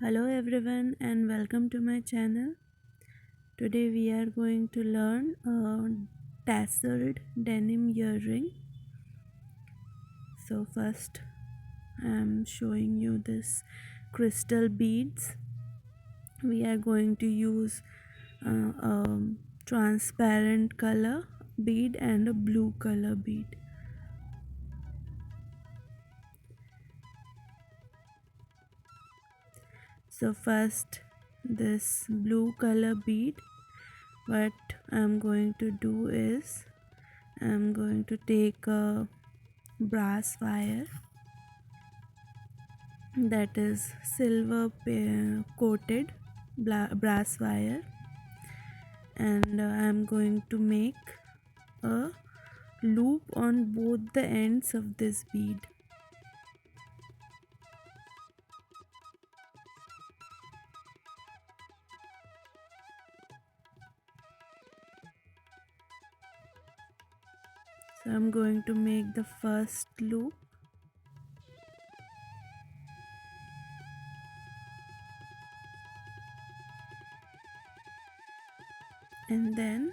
Hello everyone and welcome to my channel. Today we are going to learn a tasseled denim earring. So first I am showing you this crystal beads. We are going to use a transparent color bead and a blue color bead. So first this blue color bead, what I'm going to do is I'm going to take a brass wire, that is silver coated brass wire, and I'm going to make a loop on both the ends of this bead. So I'm going to make the first loop, and then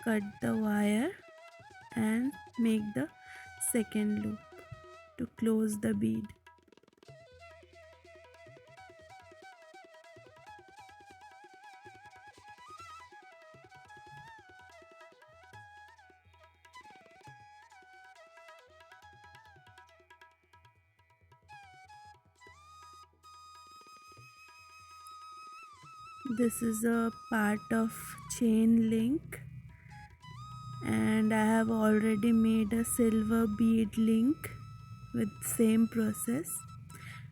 cut the wire and make the second loop to close the bead. This is a part of chain link, and I have already made a silver bead link with same process.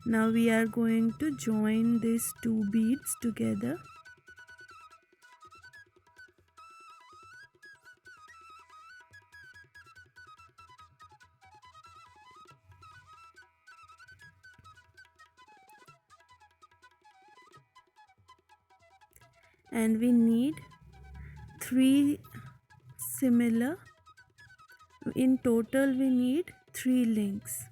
Now we are going to join these two beads together. And we need three similar, in total we need 3 links.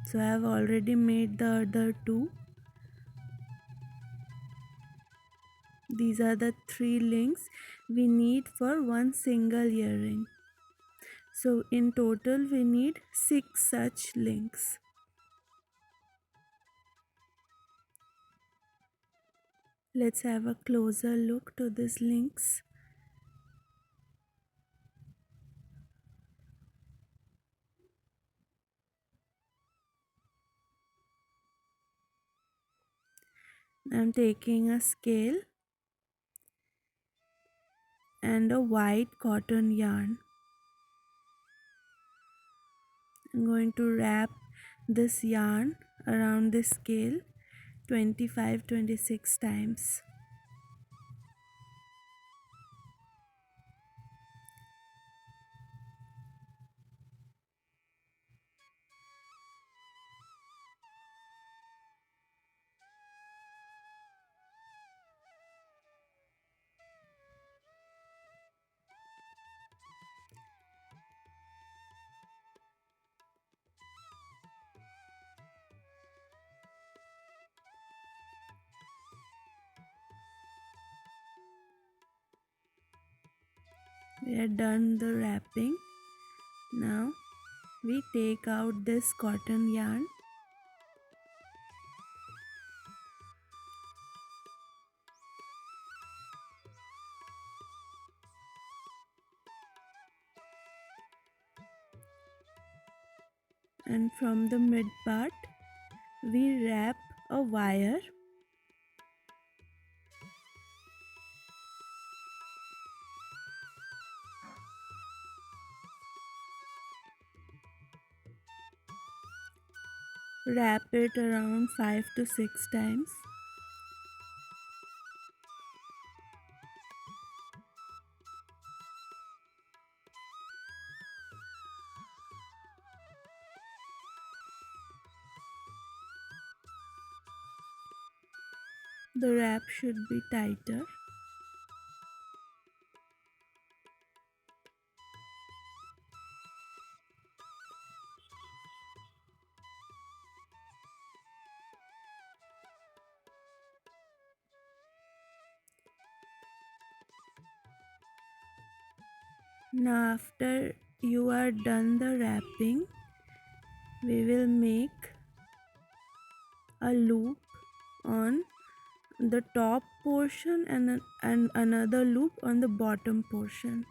So I have already made the other two. These are the 3 links we need for one single earring. So in total we need 6 such links. Let's have a closer look to these links. I'm taking a scale and a white cotton yarn. I'm going to wrap this yarn around the scale 25-26 times. We are done the wrapping. Now we take out this cotton yarn and from the mid part we wrap a wire. Wrap it around 5 to 6 times. The wrap should be tighter. Now after you are done the wrapping, we will make a loop on the top portion and another loop on the bottom portion.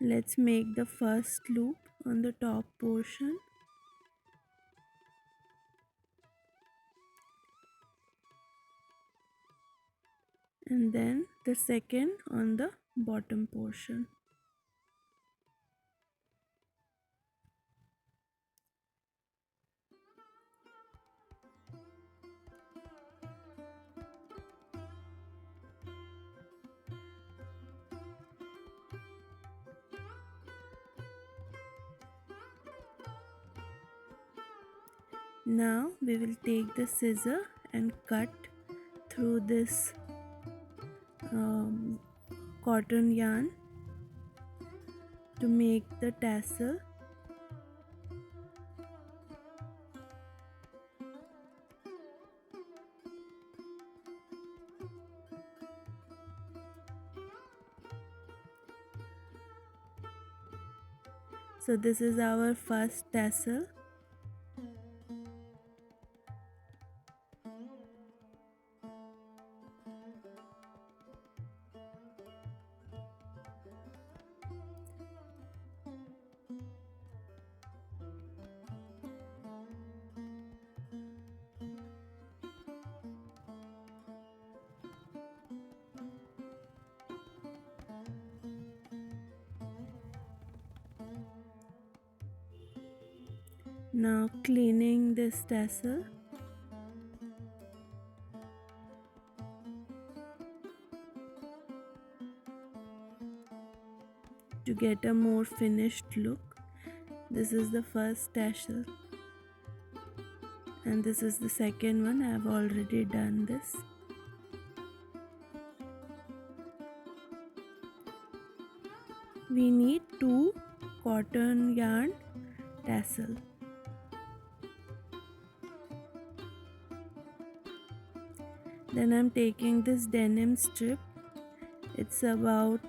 Let's make the first loop on the top portion, and then the second on the bottom portion. Now we will take the scissor and cut through this um, cotton yarn to make the tassel. So this is our first tassel. Now cleaning this tassel. To get a more finished look. This is the first tassel and this is the second one. I have already done this. We need 2 cotton yarn tassel. Then I'm taking this denim strip. It's about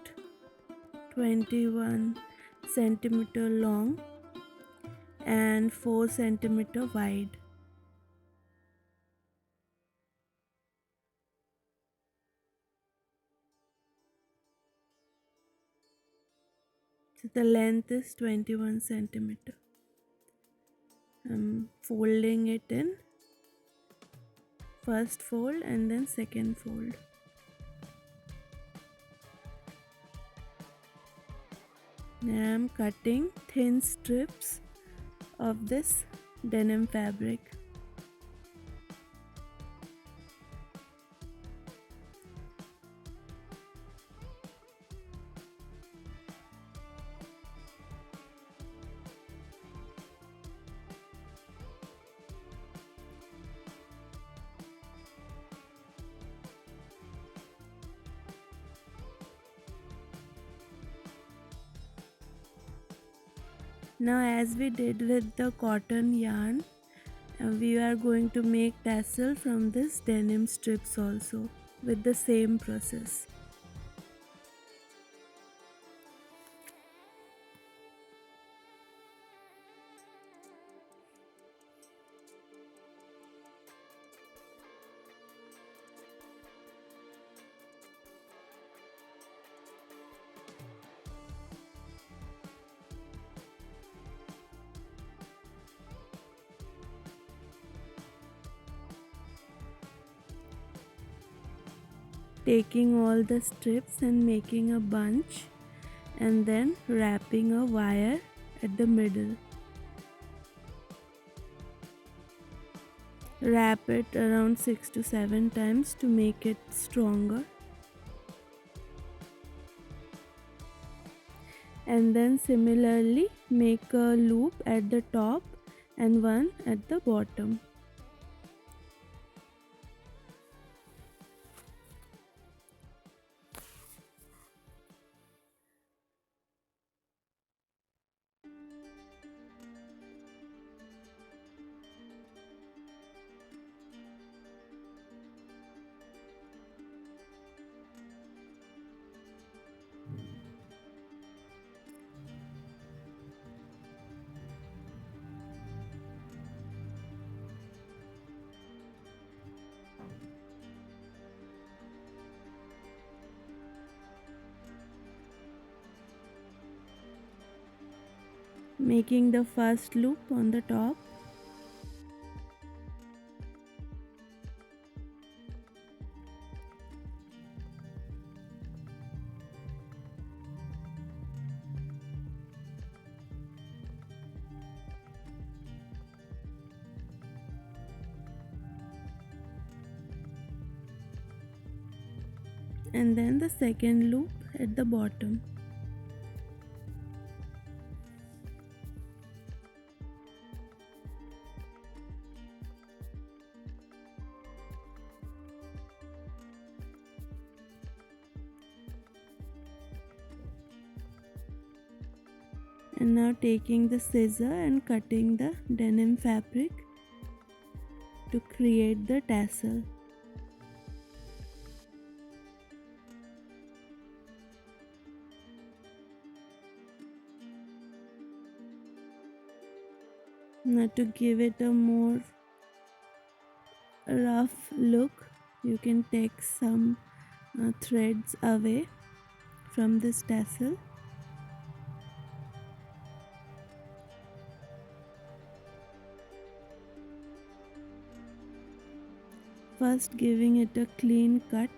21 centimeter long and 4 centimeter wide. So the length is 21 centimeter. I'm folding it in, first fold and then second fold. Now I'm cutting thin strips of this denim fabric. Now as we did with the cotton yarn, we are going to make tassel from this denim strips also with the same process. Taking all the strips and making a bunch and then wrapping a wire at the middle. Wrap it around 6 to 7 times to make it stronger. And then similarly make a loop at the top and one at the bottom. making the first loop on the top. And then the second loop at the bottom. And now taking the scissor and cutting the denim fabric to create the tassel. Now to give it a more rough look, you can take some threads away from this tassel. First giving it a clean cut.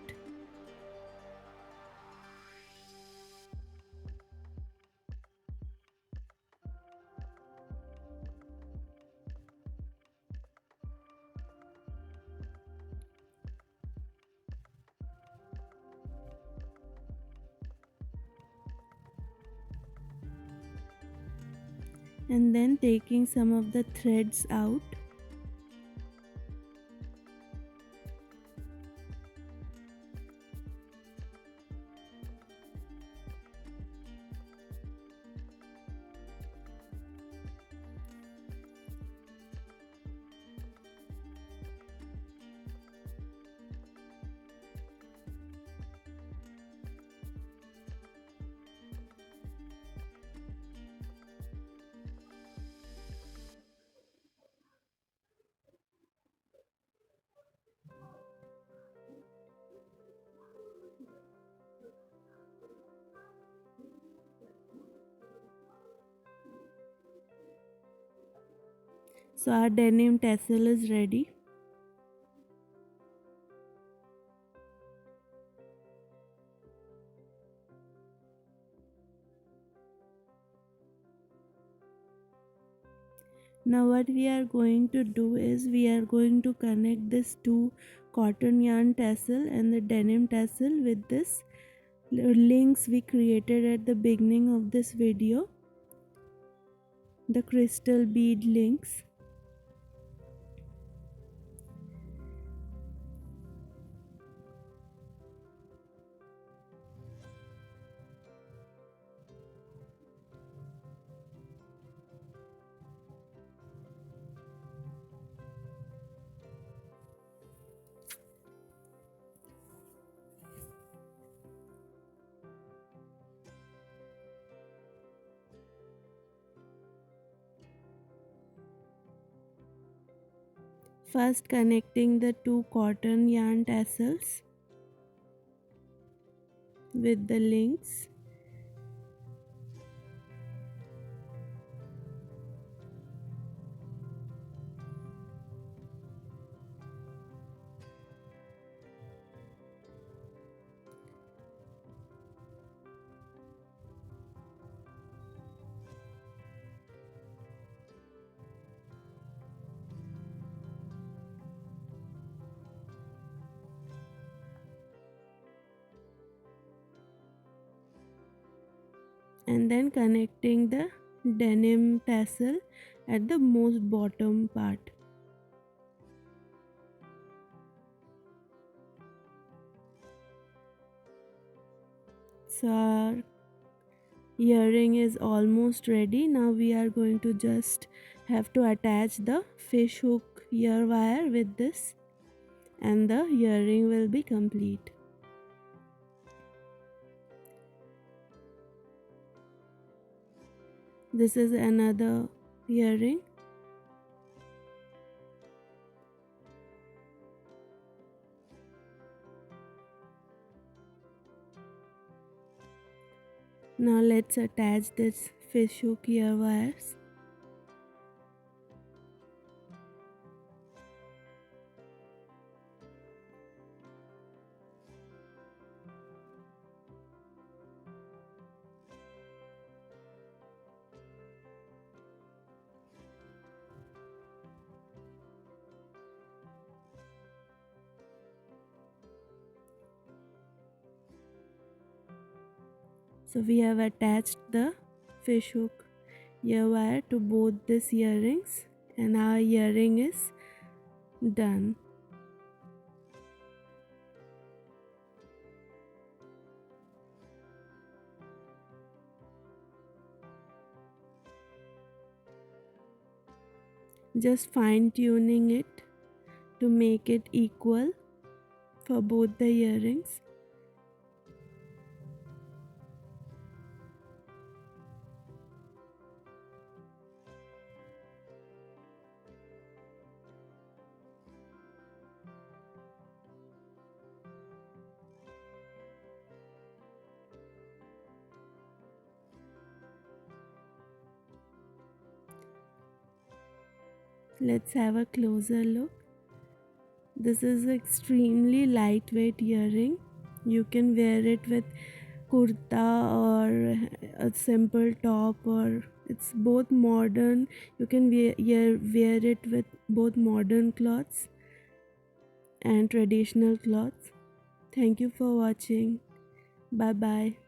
And then taking some of the threads out. So our denim tassel is ready. Now what we are going to do is we are going to connect this two cotton yarn tassel and the denim tassel with this links we created at the beginning of this video, the crystal bead links. First connecting the two cotton yarn tassels with the links. And then connecting the denim tassel at the most bottom part. So our earring is almost ready. Now we are going to just have to attach the fish hook ear wire with this and the earring will be complete. This is another earring. Now let's attach this fish hook ear wires. So we have attached the fish hook ear wire to both these earrings, and our earring is done. Just fine tuning it to make it equal for both the earrings. Let's have a closer look. This is extremely lightweight earring. You can wear it with kurta or a simple top, or it's both modern. You can wear it with both modern clothes and traditional clothes. Thank you for watching. Bye bye.